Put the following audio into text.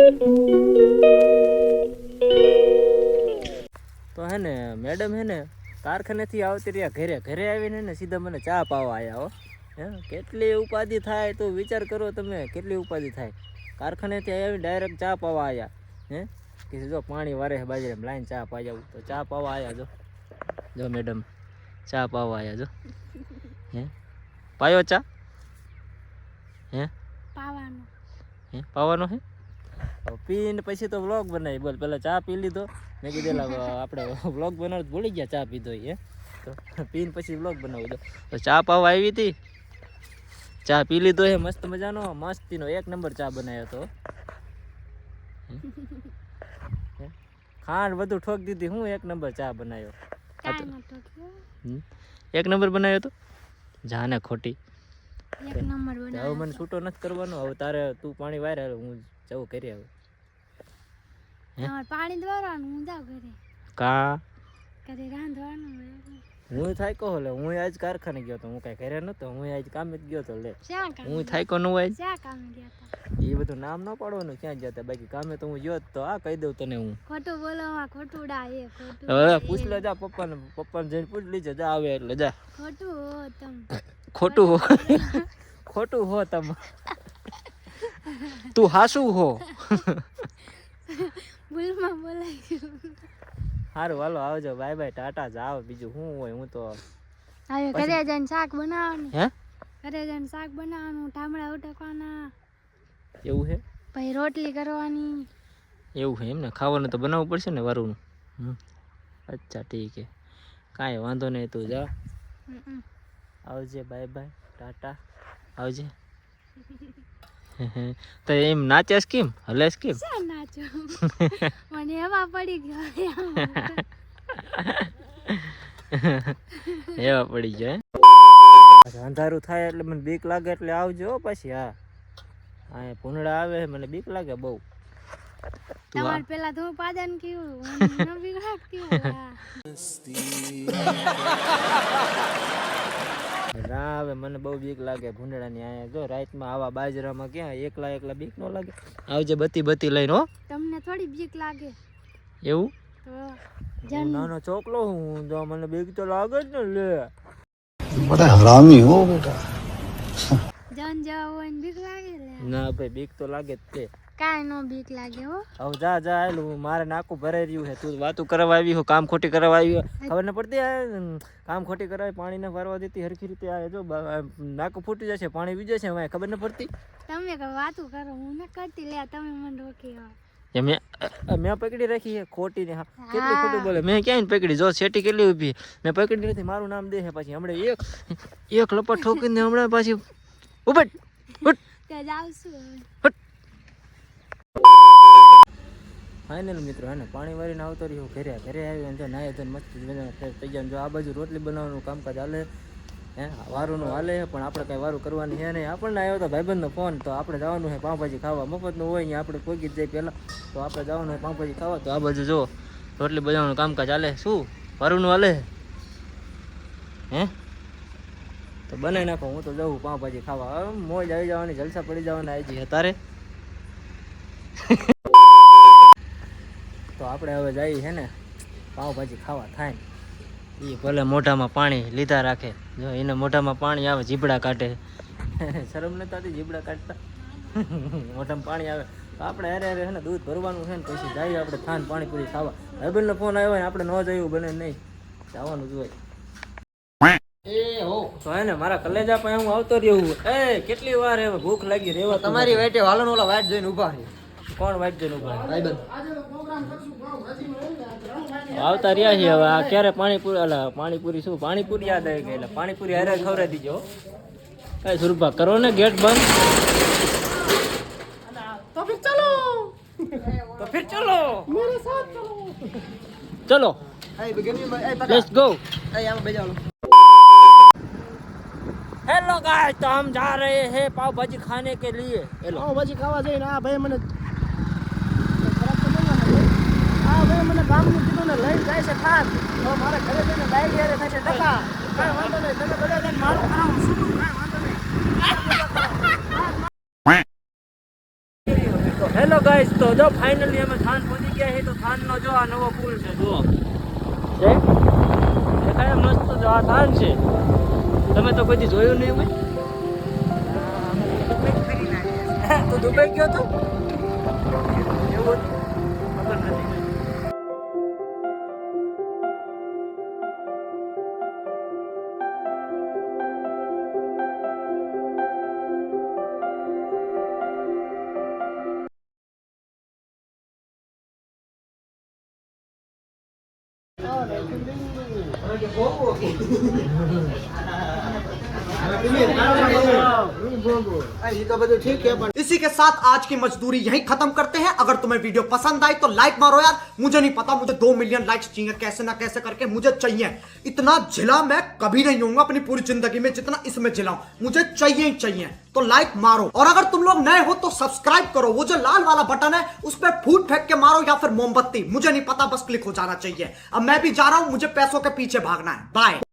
તો હે ને મેડમ હે ને કારખાનેથી આવતી રહ્યા ઘરે ઘરે આવીને ને સીધા મને ચા પાવા આવ્યા હો. હે કેટલી ઉપાધિ થાય તો વિચાર કરો તમે, કેટલી ઉપાધિ થાય. કારખાનેથી આવી ડાયરેક્ટ ચા પાવા આવ્યા. હે કે જો પાણી વારે બાજરે લાઈન ચા પાઈ જાવ તો ચા પાવા આવ્યા. જો મેડમ ચા પાવા આવ્યા. જો હે પાયો ચા હે પાવાનો હે પીને પછી તો વ્લોગ બનાવી. બોલ પેલા ચા પી લીધો. મેં કીધું આપણે વ્લોગ બનાવતો ભૂલી ગયા, ચા પીધો એ તો પીને પછી વ્લોગ બનાવી દો. તો ચા પાવા આવી હતી, ચા પી લીધો હે મસ્ત મજાનો, મસ્તીનો 1 નંબર ચા બનાવ્યો હતો. ખાંડ બધું ઠોક દીધી. હું 1 નંબર ચા બનાવ્યો. 1 નંબર બનાવ્યો તો જાને ખોટી 1 નંબર બનાવ્યો. હવે મને છૂટો નથી કરવાનો. હવે તારે તું પાણી વારે, હું જવું કરી આવે. પાણી દોરવાનું, હું જાવ ઘરે કા કરે રાંધવાનું. હું થાય કહો લે, હું આજ કારખાને ગયો તો, હું કઈ ઘરે નતો, હું આજ કામે જ ગયો તો. લે હું થાય કો નું આજ કામે ગયા હતા. એ બધું નામ ન પાડવાનું ક્યાં ગયા હતા. બાકી કામે તો હું ગયો તો આ કહી દઉં તને. હું ખોટું બોલવા ખોટુડા એ ખોટું. હવે પૂછ લે જા પપ્પાને જઈને પૂછ લીજે. જા આવે એટલે જા. ખોટું હો તમ, ખોટું હો ખોટું હો તમ, તું હાસુ હો. ભૂલમાં બોલાઈ ગયું. સારું હાલો આવજો, બાય બાય, ટાટા. જાવ બીજું શું હોય. હું તો હવે ઘરે જઈને શાક બનાવવાનું. હે ઘરે જઈને શાક બનાવવાનું, ટામડા ઉટકવાના. એવું હે પછી રોટલી કરવાની. એવું હે એમ ને. ખાવાનું તો બનાવવું પડશે ને વારું. અચ્છા ઠીક હે, કાંઈ વાંધો નહીં. તું જા, આવજે, બાય બાય, ટાટા, આવજે. તો એમ નાચેસ કેમ, હલેસ કેમ? નાચો મને એવા પડી ગયો, એવા પડી ગયો. અંધારું થાય એટલે મને બીક લાગે એટલે આવજો પછી. હા હા ભૂંડા આવે મને બીક લાગે બહુ. તમારે પેલા તો પાદન કીધું ન બીક લાગતી ના આવે. મને બહુ બીક લાગે ભૂંડડાની. આયા જો રાતમાં આવા બાજરામાં ક્યાં એકલા બીક ન લાગે. આવજે બત્તી લઈને. હો તમને થોડી બીક લાગે એવું? નાનો ચોકલો હું જો, મને બીક તો લાગે જ ને. લે બડા હરામી હો બેટા. જાન જાવ હોય ને બીક લાગે. ના ભાઈ બીક તો લાગે જ તે. કાઈ નો બીક લાગે હો. હવે જા આલું મારે નાકું ભરાઈ રહ્યું છે. તું વાતું કરવા આવી હો, કામ ખોટી કરવા આવી હો. ખબર ન પડતી કામ ખોટી કરાવી, પાણી ને ભરવા દેતી હરખી રીતે. આ જો નાકું ફૂટી જશે, પાણી વીજે છે. હવે ખબર ન પડતી. તમે કે વાતું કરો, હું ન કરતી. લે તમે મને રોકી મેં પકડી રાખી છે ખોટી ને. કેટલી ખોટું બોલે. મેં ક્યાંય પકડી? જો શેટી કેટલી ઊભી, મેં પકડી નથી. મારું નામ દે છે પછી હમણાં એક લપટ ઠોકીને હમણાં પાછી ઉભટ ત્યાં જાવ છું. ફાઇનલ મિત્રો હે ને પાણી વારીને આવતો રહ્યો ઘરે આવી. અને જો નાય ધન મસ્ત ફ્રેશ થઈ જાય. જો આ બાજુ રોટલી બનાવવાનું કામકાજ હાલે હે, વારુંનું હાલે. પણ આપણે કાંઈ વારું કરવાની છે નહીં. આપણને આવ્યો હતો ભાઈબંધનો ફોન, તો આપણે જવાનું છે પાઉંભાજી ખાવા. મફતનું હોય અહીંયા, આપણે પહોંચી જ જાય પહેલાં. તો આપણે જવાનું હોય પાઉંભાજી ખાવા. તો આ બાજુ જો રોટલી બનાવવાનું કામકાજ હાલે. શું વારુંનું હાલે હે? તો બનાવી નાખો. હું તો જવું પાઉંભાજી ખાવા. મોજ આવી જવાની, જલસા પડી જવાના આવી જઈએ તારે. તો આપણે હવે જઈએ છે ને પાઉંભાજી ખાવા. થાય એ ભલે મોઢામાં પાણી લીધા રાખે. જો એને મોઢામાં પાણી આવે, જીબડા કાઢે. શરમ નથી આવતી જીબડા કાઢતા? મોઢામાં પાણી આવે. તો આપણે હારે છે ને દૂધ ભરવાનું છે ને પછી જઈએ આપણે થાન પાણીપુરી ખાવા. ભાઈબંધનો ફોન આવ્યો ને આપણે ન જયું બને નહીં, જવાનું જ હોય. તો હે ને મારા કલેજા પાસે હું આવતો રહ્યું. કેટલી વાર હવે ભૂખ લાગી રેવા. તમારી વાઈટે વાલો ઓલા વાઈટ જોઈને ઉભા છે. કોણ વાઈટ જોઈને ઉભા? ભાઈબંધ આવતા રહ્યા છે. હવે આ ક્યારે પાણીપુરી શું પાણીપુરી યાદ આવી ગઈ. એટલે પાણીપુરી હારે ખવડાવી દીજો. સુરભા કરો ને ગેટ બંધ. તો ફિર ચલો મેરે સાથ ચલો लेट्स गो. हेलो गाइस, तो हम जा रहे हैं पाव भाजी खाने के लिए. पाव भाजी खावा જઈને આ ભાઈ મને ગામનું કીધું ને લઈ જાય છે ખાસ. તો મારે ઘરે જઈને બાઈક યારે થશે ટકા. કાંઈ વાંધો નહીં, તમે બધા જઈને મારું કરાવું શું? કાંઈ વાંધો નહીં. હેલો ગાઈસ, તો જો ફાઇનલી અમે થાન પહોંચી ગયા છે. તો થાનનો જો આ નવો પુલ છે, જુઓ છે દેખાય મસ્ત. જો આ થાન છે, તમે તો કોઈ દી જોયું નહીં હોય. તો દુબઈ ગયો તો એવું ખબર નથી. इसी के साथ आज की मजदूरी यहीं खत्म करते हैं. अगर तुम्हें वीडियो पसंद आई तो लाइक मारो यार. मुझे नहीं पता, मुझे 2 मिलियन लाइक्स चाहिए, कैसे ना कैसे करके मुझे चाहिए. इतना झिला मैं कभी नहीं होऊंगा अपनी पूरी जिंदगी में जितना इसमें झिलाऊं. मुझे चाहिए ही चाहिए. तो लाइक मारो, और अगर तुम लोग नए हो तो सब्सक्राइब करो. वो जो लाल वाला बटन है उस पर फूट फेंक के मारो या फिर मोमबत्ती, मुझे नहीं पता, बस क्लिक हो जाना चाहिए. अब मैं भी जा रहा हूं, मुझे पैसों के पीछे भागना है. बाय.